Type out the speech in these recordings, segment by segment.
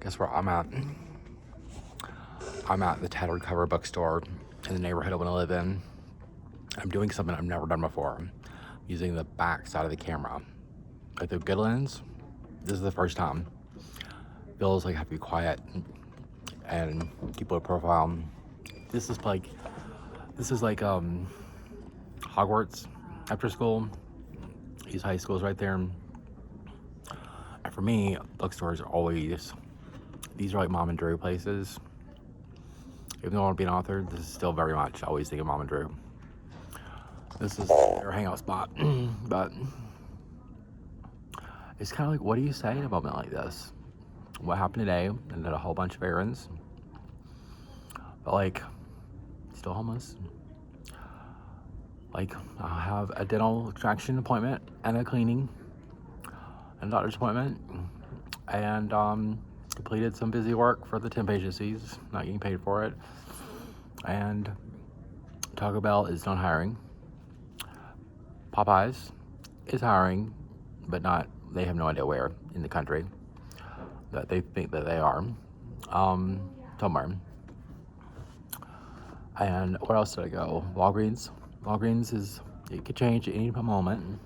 Guess where I'm at? I'm at the Tattered Cover Bookstore in the neighborhood I want to live in. I'm doing something I've never done before. I'm using the back side of the camera. Like the good lens, this is the first time. Feels like I have to be quiet and keep low profile. This is like Hogwarts after school. These high schools right there. And for me, bookstores are always, these are like Mom and Drew places. Even though I want to be an author, this is still very much, I always think of Mom and Drew. This is their hangout spot. But it's kind of like, what do you say in a moment like this? What happened today? And did a whole bunch of errands. But like, still homeless. Like, I have a dental extraction appointment and a cleaning and a doctor's appointment. And completed some busy work for the temp agencies, not getting paid for it. And Taco Bell is not hiring. Popeyes is hiring, but not, they have no idea where in the country that they think that they are. Somewhere. And where else did I go? Walgreens. Walgreens is, it could change at any moment.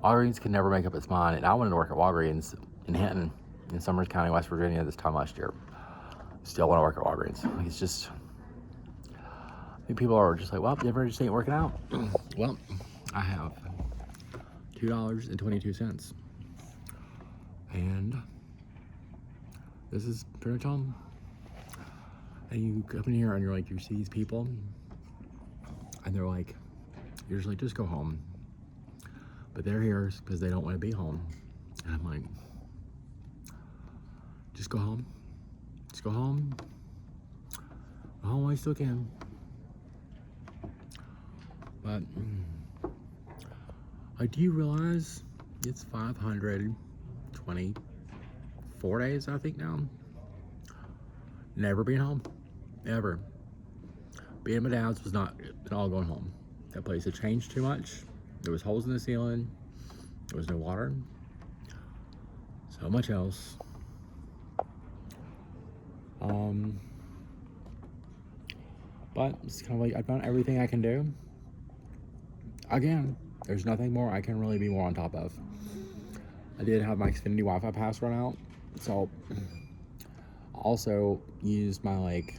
Walgreens can never make up its mind. And I wanted to work at Walgreens in Hinton, in Summers County, West Virginia, this time last year. Still want to work at Walgreens. Like, it's just, I think people are just like, well, never just ain't working out. Well, I have $2.22. And this is pretty much home. And you come in here and you're like, you see these people, and they're like, you're just like, just go home. But they're here because they don't want to be home. And I'm like, just go home. Just go home. Go home while you still can. But, like, do you realize it's 524 days, I think, now? Never being home. Ever. Being at my dad's was not at all going home. That place had changed too much. There was holes in the ceiling. There was no water. So much else. But it's kind of like, I've done everything I can do. Again, there's nothing more I can really be more on top of. I did have my Xfinity Wi-Fi pass run out. So, I also used my, like,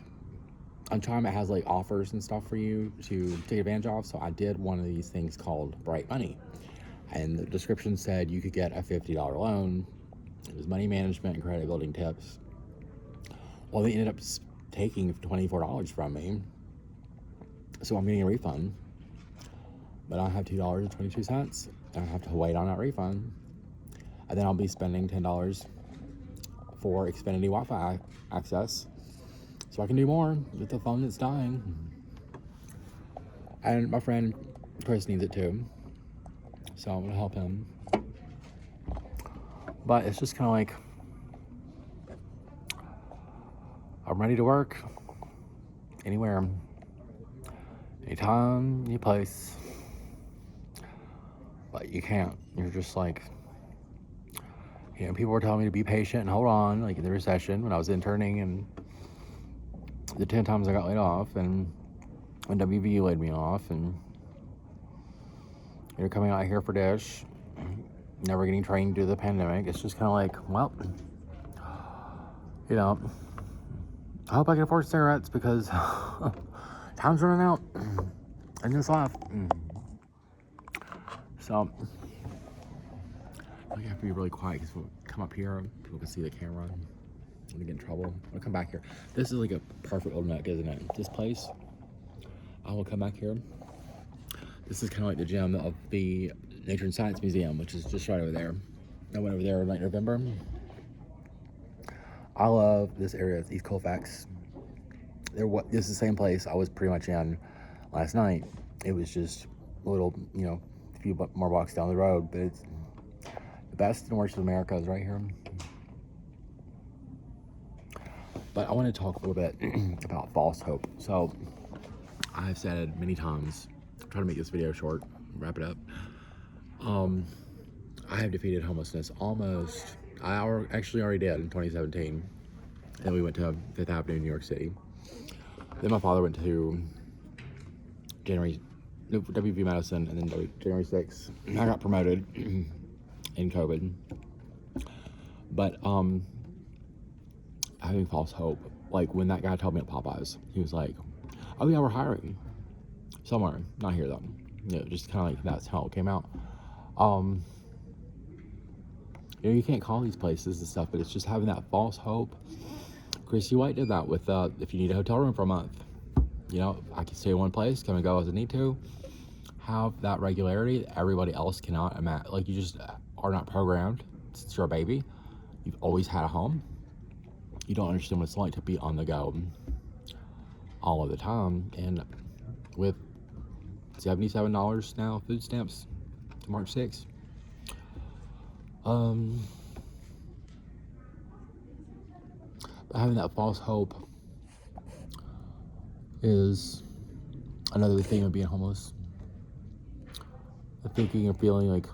on Chime it has like offers and stuff for you to take advantage of. So I did one of these things called Bright Money. And the description said you could get a $50 loan. It was money management and credit building tips. Well, they ended up taking $24 from me. So I'm getting a refund. But I have $2.22. And I have to wait on that refund. And then I'll be spending $10 for Xfinity Wi-Fi access. So I can do more with the phone that's dying. And my friend Chris needs it too. So I'm gonna help him. But it's just kind of like, I'm ready to work. Anywhere. Anytime, any place. But you can't. You're just like, you know, people were telling me to be patient and hold on, like in the recession when I was interning, and the 10 times I got laid off, and when WVU laid me off, and you're coming out here for Dish, never getting trained due to the pandemic. It's just kind of like, well, you know, I hope I can afford cigarettes because time's running out in this life. So I have to be really quiet because we'll come up here, people can see the camera. I'm gonna get in trouble. I'll come back here. This is like a perfect little nook, isn't it? This place. I will come back here. This is kind of like the gym of the Nature and Science Museum, which is just right over there. I went over there in like November. I love this area. It's East Colfax. This is the same place I was pretty much in last night. It was just a little, you know, a few more blocks down the road, but it's the best and worst of America is right here. But I want to talk a little bit about false hope. So, I've said it many times, I'm trying to make this video short, wrap it up. I have defeated homelessness almost actually already did in 2017. And we went to Fifth Avenue, New York City. Then my father went to WV Medicine, and then January 6th. I got promoted in COVID. But having false hope. Like when that guy told me at Popeyes, he was like, "Oh yeah, we're hiring somewhere, not here though." You know, just kind of like that's how it came out. You know, you can't call these places and stuff, but it's just having that false hope. Chrissy White did that with if you need a hotel room for a month. You know, I can stay in one place, come and go as I need to. Have that regularity that everybody else cannot imagine. Like, you just are not programmed since you're a baby. You've always had a home. You don't understand what it's like to be on the go all of the time. And with $77 now food stamps to March 6th, having that false hope is another thing of being homeless. The thinking and feeling like,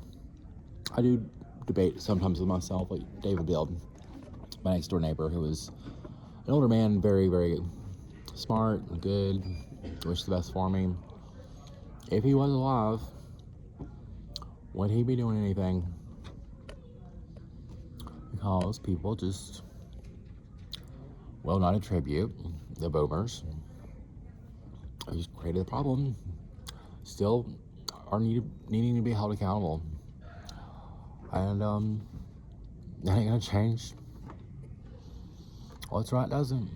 I do debate sometimes with myself, like David Bill, my next door neighbor, who was an older man, very, very smart and good, wished the best for me. If he was alive, would he be doing anything? Because people just will not attribute the boomers who created the problem still are needing to be held accountable. And that ain't gonna change. What's right doesn't.